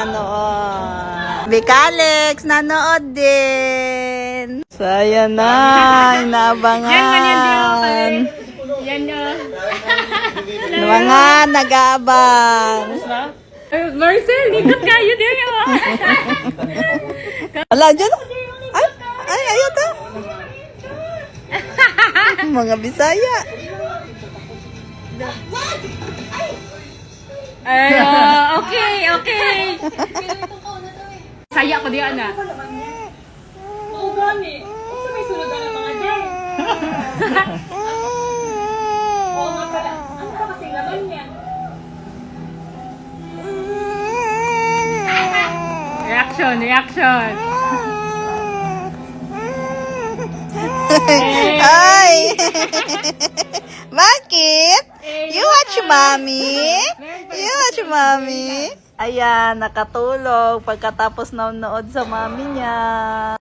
nanood. Bikalex, nanood din. So, ayan na. Inaabangan. Yan na. Mga nag-aabang. Marcel, likot kayo din yun. Wala, dyan. Ay, ayun to. Mga Bisaya. Ay, okay. Saya ko diyan na. Oo, gani. Gusto may sulod na mga dyan. Oo nga pala. Ano pa kasing laman niya? Reaction. Ay! Bakit? You watch mommy? You watch mommy? Ayan, nakatulog pagkatapos nanonood sa mommy niya.